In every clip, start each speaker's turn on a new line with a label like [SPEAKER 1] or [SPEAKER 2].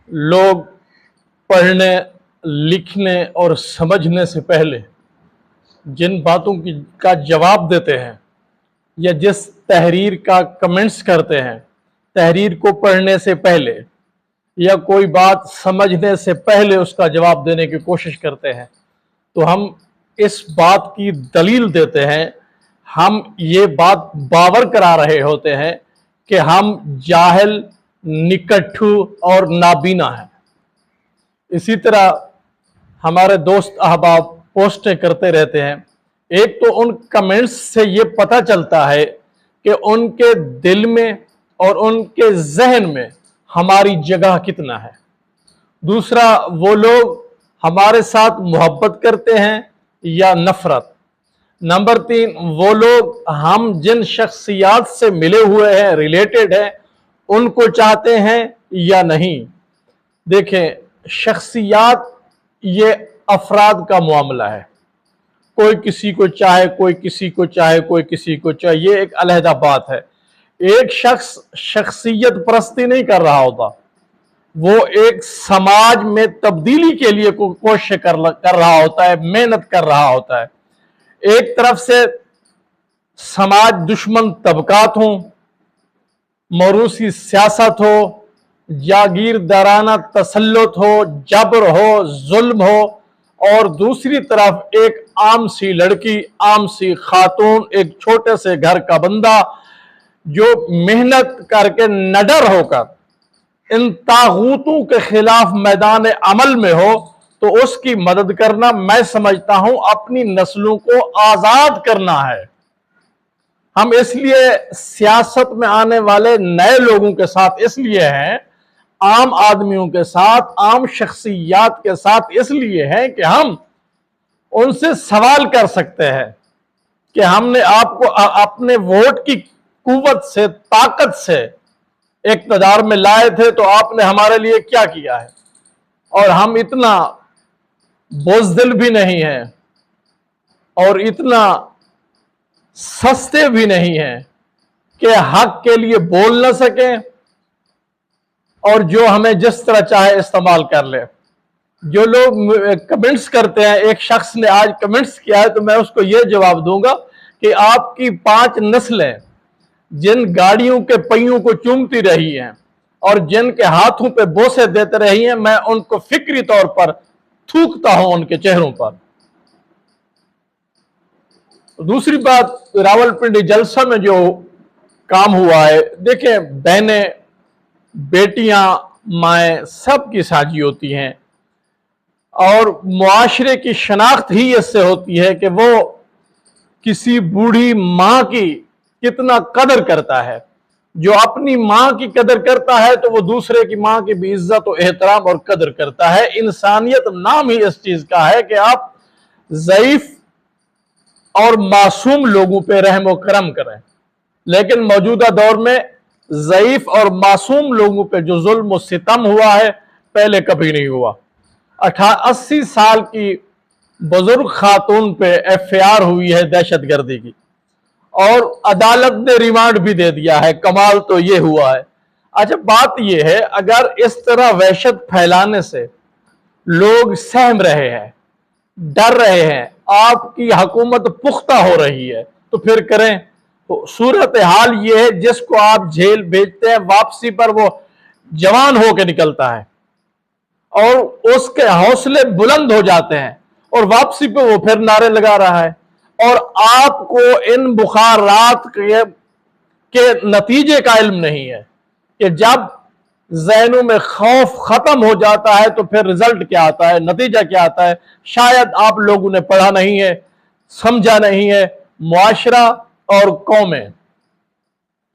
[SPEAKER 1] لوگ پڑھنے لکھنے اور سمجھنے سے پہلے جن باتوں کا جواب دیتے ہیں یا جس تحریر کا کمنٹس کرتے ہیں تحریر کو پڑھنے سے پہلے یا کوئی بات سمجھنے سے پہلے اس کا جواب دینے کی کوشش کرتے ہیں، تو ہم اس بات کی دلیل دیتے ہیں، ہم یہ بات باور کرا رہے ہوتے ہیں کہ ہم جاہل، نکٹھو اور نابینا ہیں۔ اسی طرح ہمارے دوست احباب پوسٹیں کرتے رہتے ہیں، ایک تو ان کمنٹس سے یہ پتہ چلتا ہے کہ ان کے دل میں اور ان کے ذہن میں ہماری جگہ کتنا ہے، دوسرا وہ لوگ ہمارے ساتھ محبت کرتے ہیں یا نفرت، نمبر 3 وہ لوگ ہم جن شخصیات سے ملے ہوئے ہیں، ریلیٹڈ ہیں، ان کو چاہتے ہیں یا نہیں۔ دیکھیں، شخصیات یہ افراد کا معاملہ ہے، کوئی کسی کو چاہے، کوئی کسی کو چاہے، کوئی کسی کو چاہے، یہ ایک علیحدہ بات ہے۔ ایک شخص شخصیت پرستی نہیں کر رہا ہوتا، وہ ایک سماج میں تبدیلی کے لیے کوشش کر رہا ہوتا ہے، محنت کر رہا ہوتا ہے۔ ایک طرف سے سماج دشمن طبقات ہوں، موروثی سیاست ہو، جاگیردارانہ تسلط ہو، جبر ہو، ظلم ہو، اور دوسری طرف ایک عام سی لڑکی، عام سی خاتون، ایک چھوٹے سے گھر کا بندہ جو محنت کر کے نڈر ہو کر ان طاغوتوں کے خلاف میدان عمل میں ہو، تو اس کی مدد کرنا میں سمجھتا ہوں اپنی نسلوں کو آزاد کرنا ہے۔ ہم اس لیے سیاست میں آنے والے نئے لوگوں کے ساتھ اس لیے ہیں، عام آدمیوں کے ساتھ، عام شخصیات کے ساتھ اس لیے ہیں کہ ہم ان سے سوال کر سکتے ہیں کہ ہم نے آپ کو اپنے ووٹ کی قوت سے، طاقت سے اقتدار میں لائے تھے تو آپ نے ہمارے لیے کیا کیا ہے، اور ہم اتنا بزدل بھی نہیں ہیں اور اتنا سستے بھی نہیں ہیں کہ حق کے لیے بول نہ سکیں اور جو ہمیں جس طرح چاہے استعمال کر لے۔ جو لوگ کمنٹس کرتے ہیں، ایک شخص نے آج کمنٹس کیا ہے تو میں اس کو یہ جواب دوں گا کہ آپ کی 5 نسلیں جن گاڑیوں کے پہیوں کو چومتی رہی ہیں اور جن کے ہاتھوں پہ بوسے دیتے رہی ہیں، میں ان کو فکری طور پر تھوکتا ہوں ان کے چہروں پر۔ دوسری بات، راولپنڈی جلسہ میں جو کام ہوا ہے، دیکھیں بہنیں، بیٹیاں، مائیں سب کی ساجی ہوتی ہیں، اور معاشرے کی شناخت ہی اس سے ہوتی ہے کہ وہ کسی بوڑھی ماں کی کتنا قدر کرتا ہے۔ جو اپنی ماں کی قدر کرتا ہے تو وہ دوسرے کی ماں کی بھی عزت و احترام اور قدر کرتا ہے۔ انسانیت نام ہی اس چیز کا ہے کہ آپ ضعیف اور معصوم لوگوں پہ رحم و کرم کریں، لیکن موجودہ دور میں ضعیف اور معصوم لوگوں پہ جو ظلم و ستم ہوا ہے پہلے کبھی نہیں ہوا۔ 80 سال کی بزرگ خاتون پہ FIR ہوئی ہے دہشت گردی کی، اور عدالت نے ریمانڈ بھی دے دیا ہے۔ کمال تو یہ ہوا ہے۔ اچھا، بات یہ ہے اگر اس طرح وحشت پھیلانے سے لوگ سہم رہے ہیں، ڈر رہے ہیں، آپ کی حکومت پختہ ہو رہی ہے، تو پھر کریں۔ صورتحال یہ ہے جس کو آپ جیل بھیجتے ہیں، واپسی پر وہ جوان ہو کے نکلتا ہے اور اس کے حوصلے بلند ہو جاتے ہیں، اور واپسی پہ وہ پھر نعرے لگا رہا ہے، اور آپ کو ان بخارات کے نتیجے کا علم نہیں ہے کہ جب ذہنوں میں خوف ختم ہو جاتا ہے تو پھر رزلٹ کیا آتا ہے، نتیجہ کیا آتا ہے۔ شاید آپ لوگوں نے پڑھا نہیں ہے، سمجھا نہیں ہے۔ معاشرہ اور قومیں،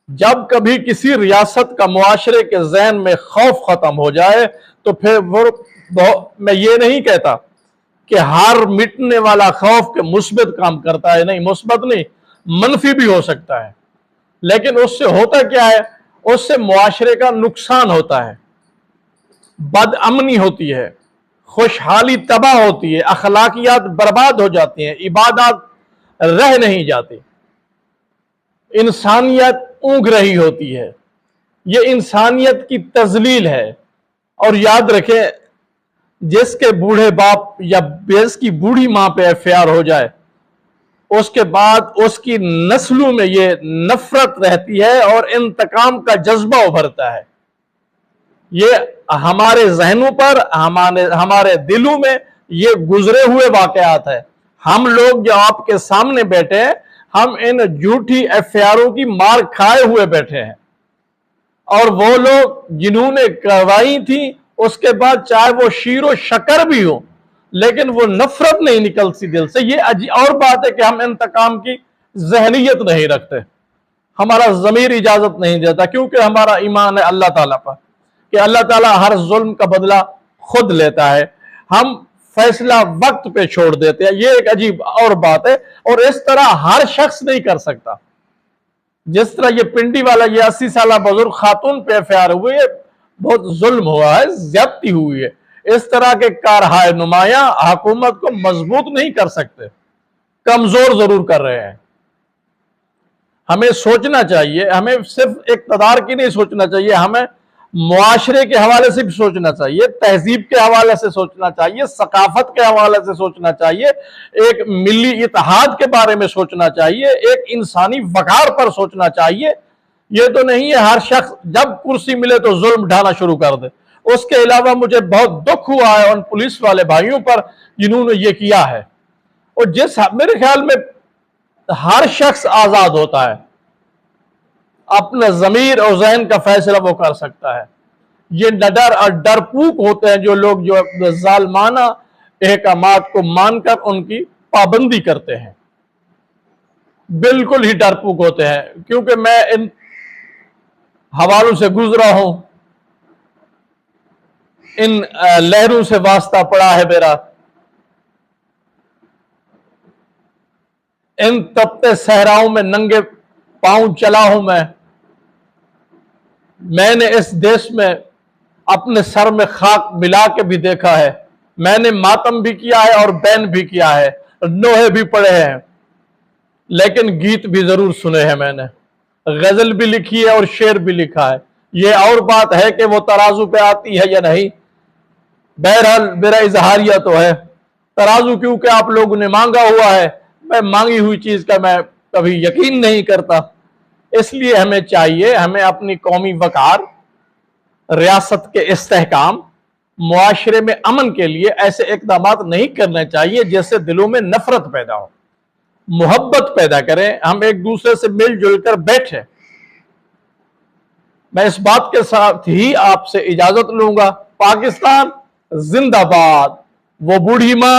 [SPEAKER 1] جب کبھی کسی ریاست کا معاشرے کے ذہن میں خوف ختم ہو جائے تو پھر میں یہ نہیں کہتا کہ ہر مٹنے والا خوف کے مثبت کام کرتا ہے، نہیں، مثبت نہیں، منفی بھی ہو سکتا ہے، لیکن اس سے ہوتا کیا ہے؟ اس سے معاشرے کا نقصان ہوتا ہے، بد امنی ہوتی ہے، خوشحالی تباہ ہوتی ہے، اخلاقیات برباد ہو جاتی ہیں، عبادات رہ نہیں جاتی، انسانیت اونگ رہی ہوتی ہے۔ یہ انسانیت کی تذلیل ہے۔ اور یاد رکھیں جس کے بوڑھے باپ یا جس کی بوڑھی ماں پہ FIR ہو جائے اس کے بعد اس کی نسلوں میں یہ نفرت رہتی ہے اور انتقام کا جذبہ ابھرتا ہے. یہ ہمارے ذہنوں پر ہمارے دلوں میں یہ گزرے ہوئے واقعات ہیں. ہم لوگ جو آپ کے سامنے بیٹھے ہیں ہم ان جھوٹی FIRوں کی مار کھائے ہوئے بیٹھے ہیں اور وہ لوگ جنہوں نے کروائی تھی اس کے بعد چاہے وہ شیر و شکر بھی ہو لیکن وہ نفرت نہیں نکلتی دل سے. یہ اور بات ہے کہ ہم انتقام کی ذہنیت نہیں رکھتے, ہمارا ضمیر اجازت نہیں دیتا کیونکہ ہمارا ایمان ہے اللہ تعالیٰ پر کہ اللہ تعالیٰ ہر ظلم کا بدلہ خود لیتا ہے. ہم فیصلہ وقت پہ چھوڑ دیتے ہیں, یہ ایک عجیب اور بات ہے. اور اس طرح ہر شخص نہیں کر سکتا. جس طرح یہ پنڈی والا یہ 80 سالہ بزرگ خاتون پہ FIR ہوئے, یہ بہت ظلم ہوا ہے, زیادتی ہوئی ہے. اس طرح کے کارہائے نمایاں حکومت کو مضبوط نہیں کر سکتے, کمزور ضرور کر رہے ہیں. ہمیں سوچنا چاہیے, ہمیں صرف اقتدار کی نہیں سوچنا چاہیے, ہمیں معاشرے کے حوالے سے بھی سوچنا چاہیے, تہذیب کے حوالے سے سوچنا چاہیے, ثقافت کے حوالے سے سوچنا چاہیے, ایک ملی اتحاد کے بارے میں سوچنا چاہیے, ایک انسانی وقار پر سوچنا چاہیے. یہ تو نہیں ہے ہر شخص جب کرسی ملے تو ظلم ڈھانا شروع کر دے. اس کے علاوہ مجھے بہت دکھ ہوا ہے ان پولیس والے بھائیوں پر جنہوں نے یہ کیا ہے. اور میرے خیال میں ہر شخص آزاد ہوتا ہے, اپنے ضمیر اور ذہن کا فیصلہ وہ کر سکتا ہے. یہ نڈر اور ڈرپوک ہوتے ہیں جو لوگ جو ظالمانہ احکامات کو مان کر ان کی پابندی کرتے ہیں, بالکل ہی ڈرپوک ہوتے ہیں. کیونکہ میں ان حوالوں سے گزرا ہوں, ان لہروں سے واسطہ پڑا ہے میرا, ان تپتے صحراؤں میں ننگے پاؤں چلا ہوں میں نے اس دیش میں اپنے سر میں خاک ملا کے بھی دیکھا ہے, میں نے ماتم بھی کیا ہے اور بین بھی کیا ہے, نوحے بھی پڑھے ہیں, لیکن گیت بھی ضرور سنے ہیں, میں نے غزل بھی لکھی ہے اور شعر بھی لکھا ہے. یہ اور بات ہے کہ وہ ترازو پہ آتی ہے یا نہیں. بہرحال میرا اظہاریہ تو ہے, ترازو کیونکہ آپ لوگوں نے مانگا ہوا ہے, میں مانگی ہوئی چیز کا میں کبھی یقین نہیں کرتا. اس لیے ہمیں چاہیے, ہمیں اپنی قومی وقار, ریاست کے استحکام, معاشرے میں امن کے لیے ایسے اقدامات نہیں کرنے چاہیے جس سے دلوں میں نفرت پیدا ہو, محبت پیدا کریں. ہم ایک دوسرے سے مل جل کر بیٹھیں. میں اس بات کے ساتھ ہی آپ سے اجازت لوں گا. پاکستان زندہ باد. وہ بوڑھی ماں